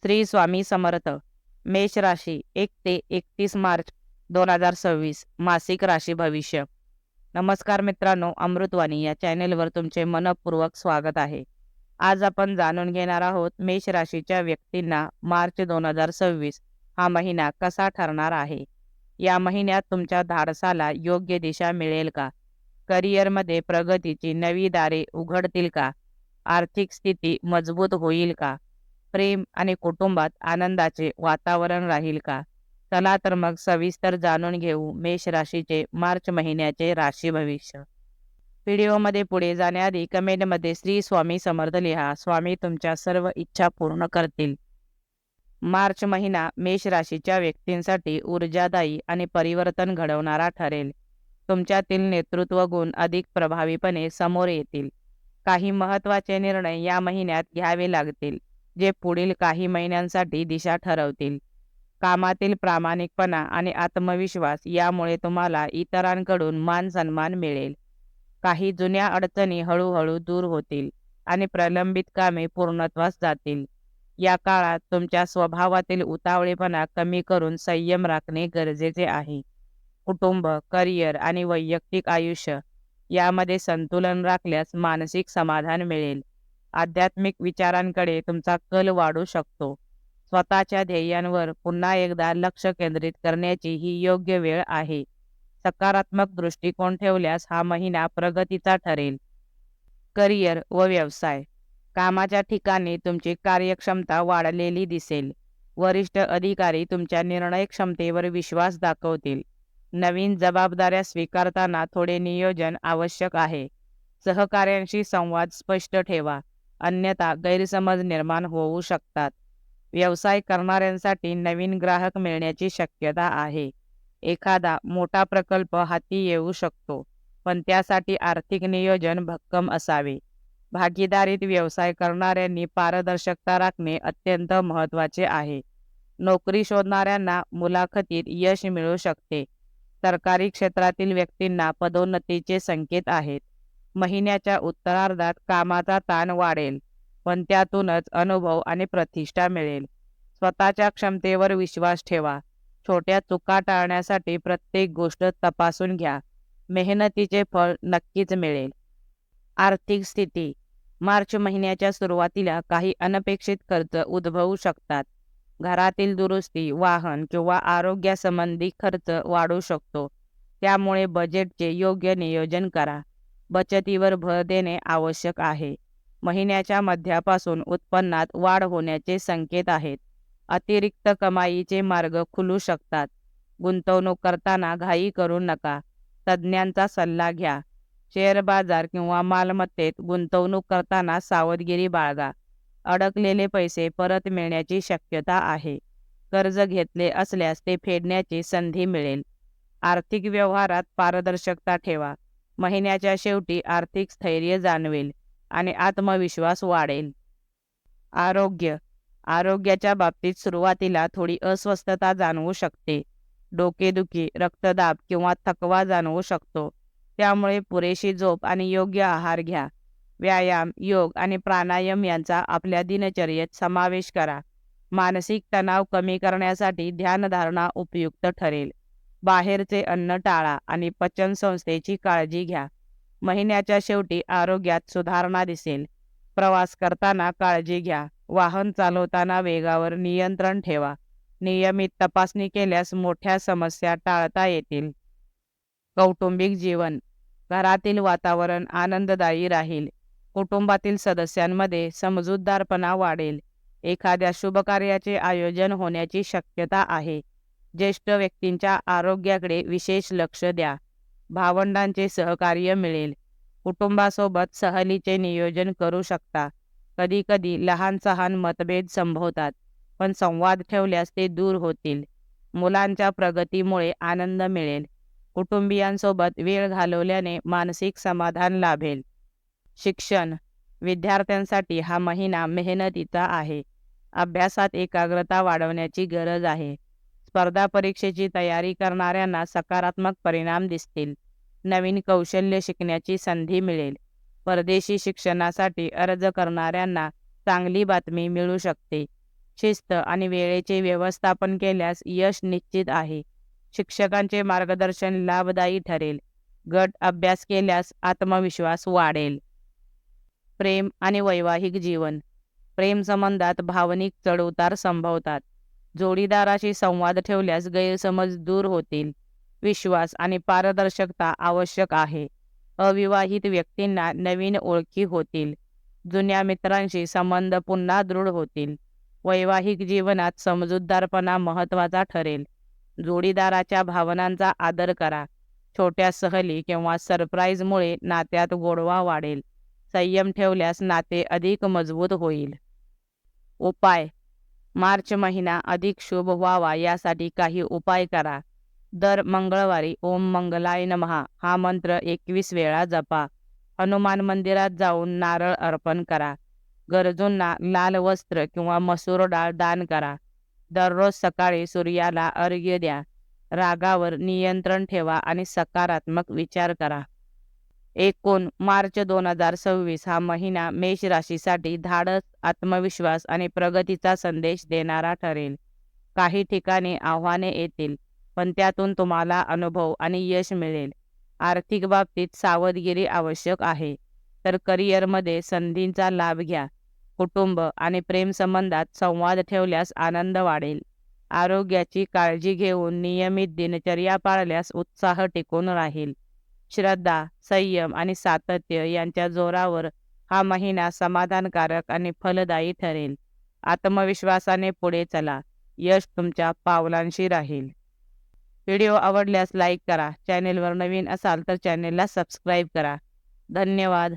श्री स्वामी समर्थ. मेष राशी 1 ते 31 मार्च 2026 मासिक राशी भविष्य. नमस्कार मित्रांनो, अमृतवाणी या चॅनेलवर तुमचे मनपूर्वक स्वागत आहे. आज आपण जाणून घेणार आहोत मेष राशीच्या व्यक्तींना मार्च 2026 हा महिना कसा ठरणार आहे. या महिन्यात तुमच्या धाडसाला योग्य दिशा मिळेल का? करिअरमध्ये प्रगतीची नवी दारे उघडतील का? आर्थिक स्थिती मजबूत होईल का? प्रेम आणि कुटुंबात आनंदाचे वातावरण राहील का? चला तर मग सविस्तर जाणून घेऊ मेष राशीचे मार्च महिन्याचे राशी भविष्य. व्हिडिओमध्ये पुढे जाण्याआधी कमेंटमध्ये श्री स्वामी समर्थ लिहा. स्वामी तुमच्या सर्व इच्छा पूर्ण करतील. मार्च महिना मेष राशीच्या व्यक्तींसाठी ऊर्जादायी आणि परिवर्तन घडवणारा ठरेल. तुमच्यातील नेतृत्व गुण अधिक प्रभावीपणे समोर येतील. काही महत्त्वाचे निर्णय या महिन्यात घ्यावे लागतील, जे पुढील काही महिन्यांसाठी दिशा ठरवतील. कामातील प्रामाणिकपणा आणि आत्मविश्वास यामुळे तुम्हाला इतरांकडून मान सन्मान मिळेल. काही जुन्या अडचणी हळूहळू दूर होतील आणि प्रलंबित कामे पूर्णत्वास जातील. या काळात तुमच्या स्वभावातील उतावळेपणा कमी करून संयम राखणे गरजेचे आहे. कुटुंब, करिअर आणि वैयक्तिक आयुष्य यामध्ये संतुलन राखल्यास मानसिक समाधान मिळेल. आध्यात्मिक विचारांकडे तुमचा कल वाढू शकतो. स्वतःच्या ध्येयांवर पुन्हा एकदा लक्ष केंद्रित करण्याची ही योग्य वेळ आहे. सकारात्मक दृष्टिकोन ठेवल्यास हा महिना प्रगतीचा ठरेल. करिअर व व्यवसाय. कामाच्या ठिकाणी तुमची कार्यक्षमता वाढलेली दिसेल. वरिष्ठ अधिकारी तुमच्या निर्णय क्षमतेवर विश्वास दाखवतील. नवीन जबाबदाऱ्या स्वीकारताना थोडे नियोजन आवश्यक आहे. सहकाऱ्यांशी संवाद स्पष्ट ठेवा, अन्यथा गैरसमज निर्माण होऊ शकतात. व्यवसाय करणाऱ्यांसाठी नवीन ग्राहक मिळण्याची शक्यता आहे. एखादा मोठा प्रकल्प हाती येऊ शकतो, पण त्यासाठी आर्थिक नियोजन भक्कम असावे. भागीदारीत व्यवसाय करणाऱ्यांनी पारदर्शकता राखणे अत्यंत महत्त्वाचे आहे. नोकरी शोधणाऱ्यांना मुलाखतीत यश मिळू शकते. सरकारी क्षेत्रातील व्यक्तींना पदोन्नतीचे संकेत आहेत. महिन्याच्या उत्तरार्धात कामाचा ताण वाढेल, पण त्यातूनच अनुभव आणि प्रतिष्ठा मिळेल. स्वतःच्या क्षमतेवर विश्वास ठेवा. छोट्या चुका टाळण्यासाठी प्रत्येक गोष्ट तपासून घ्या. मेहनतीचे फळ नक्कीच मिळेल. आर्थिक स्थिती. मार्च महिन्याच्या सुरुवातीला काही अनपेक्षित खर्च उद्भवू शकतात. घरातील दुरुस्ती, वाहन किंवा आरोग्यासंबंधी खर्च वाढू शकतो. त्यामुळे बजेटचे योग्य नियोजन करा. बचतीवर भर देणे आवश्यक आहे. महिन्याच्या मध्यापासून उत्पन्नात वाढ होण्याचे संकेत आहेत. अतिरिक्त कमाईचे मार्ग खुलू शकतात. गुंतवणूक करताना घाई करू नका. तज्ज्ञांचा सल्ला घ्या. शेअर बाजार किंवा मालमत्तेत गुंतवणूक करताना सावधगिरी बाळगा. अडकलेले पैसे परत मिळण्याची शक्यता आहे. कर्ज घेतले असल्यास ते फेडण्याची संधी मिळेल. आर्थिक व्यवहारात पारदर्शकता ठेवा. महिन्याच्या शेवटी आर्थिक स्थैर्य जाणवेल आणि आत्मविश्वास वाढेल. आरोग्य. आरोग्याच्या बाबतीत सुरुवातीला थोडी अस्वस्थता जाणवू शकते. डोकेदुखी, रक्तदाब किंवा थकवा जाणवू शकतो. त्यामुळे पुरेशी झोप आणि योग्य आहार घ्या. व्यायाम, योग आणि प्राणायाम यांचा आपल्या दिनचर्येत समावेश करा. मानसिक तणाव कमी करण्यासाठी ध्यानधारणा उपयुक्त ठरेल. बाहेरचे अन्न टाळा आणि पचनसंस्थेची काळजी घ्या. महिन्याच्या शेवटी आरोग्यात सुधारणा दिसेल. प्रवास करताना काळजी घ्या. वाहन चालवताना वेगावर नियंत्रण ठेवा. नियमित तपासणी केल्यास मोठ्या समस्या टाळता येतील. कौटुंबिक जीवन. घरातील वातावरण आनंददायी राहील. कुटुंबातील सदस्यांमध्ये समजूतदारपणा वाढेल. एखाद्या शुभकार्याचे आयोजन होण्याची शक्यता आहे. ज्येष्ठ व्यक्तींच्या आरोग्याकडे विशेष लक्ष द्या. भावंडांचे सहकार्य मिळेल. कुटुंबासोबत सहलीचे नियोजन करू शकता. कधीकधी लहान सहान मतभेद संभवतात, पण संवाद ठेवल्यास ते दूर होतील. मुलांच्या प्रगतीमुळे आनंद मिळेल. कुटुंबियांसोबत वेळ घालवल्याने मानसिक समाधान लाभेल. शिक्षण. विद्यार्थ्यांसाठी हा महिना मेहनतीचा आहे. अभ्यासात एकाग्रता वाढवण्याची गरज आहे. स्पर्धा परीक्षेची तयारी करणाऱ्यांना सकारात्मक परिणाम दिसतील. नवीन कौशल्य शिकण्याची संधी मिळेल. परदेशी शिक्षणासाठी अर्ज करणाऱ्यांना चांगली बातमी मिळू शकते. शिस्त आणि वेळेचे व्यवस्थापन केल्यास यश निश्चित आहे. शिक्षकांचे मार्गदर्शन लाभदायी ठरेल. गट अभ्यास केल्यास आत्मविश्वास वाढेल. प्रेम आणि वैवाहिक जीवन. प्रेम संबंधात भावनिक चढउतार संभवतात. जोडीदाराशी संवाद ठेवल्यास गैरसमज दूर होतील. विश्वास आणि पारदर्शकता आवश्यक आहे. अविवाहित व्यक्तींना नवीन ओळखी होतील. जुन्या मित्रांशी संबंध पुन्हा दृढ होतील. वैवाहिक जीवनात समजूतदारपणा महत्त्वाचा ठरेल. जोडीदाराच्या भावनांचा आदर करा. छोट्या सहली किंवा सरप्राईजमुळे नात्यात गोडवा वाढेल. संयम ठेवल्यास नाते अधिक मजबूत होईल. उपाय. मार्च महिना अधिक शुभ व्हावा यासाठी काही उपाय करा. दर मंगळवारी ओम मंगलाय नमः हा मंत्र 21 वेळा जपा. हनुमान मंदिरात जाऊन नारळ अर्पण करा. गरजूंना लाल वस्त्र किंवा मसूर डाळ दान करा. दररोज सकाळी सूर्याला अर्घ्य द्या. रागावर नियंत्रण ठेवा आणि सकारात्मक विचार करा. एकूण मार्च 2026 हा महिना मेष राशीसाठी धाडस, आत्मविश्वास आणि प्रगतीचा संदेश देणारा ठरेल. काही ठिकाणी आव्हाने येतील, पण त्यातून तुम्हाला अनुभव आणि यश मिळेल. आर्थिक बाबतीत सावधगिरी आवश्यक आहे, तर करिअरमध्ये संधींचा लाभ घ्या. कुटुंब आणि प्रेमसंबंधात संवाद ठेवल्यास आनंद वाढेल. आरोग्याची काळजी घेऊन नियमित दिनचर्या पाळल्यास उत्साह टिकून राहील. श्रद्धा, संयम आणि सातत्य यांच्या जोरावर हा महिना समाधानकारक आणि फलदायी ठरेल. आत्मविश्वासाने पुढे चला. यश तुमच्या पावलांशी राहील. व्हिडिओ आवडल्यास लाईक करा. चॅनेलवर नवीन असाल तर चॅनेलला सबस्क्राईब करा. धन्यवाद.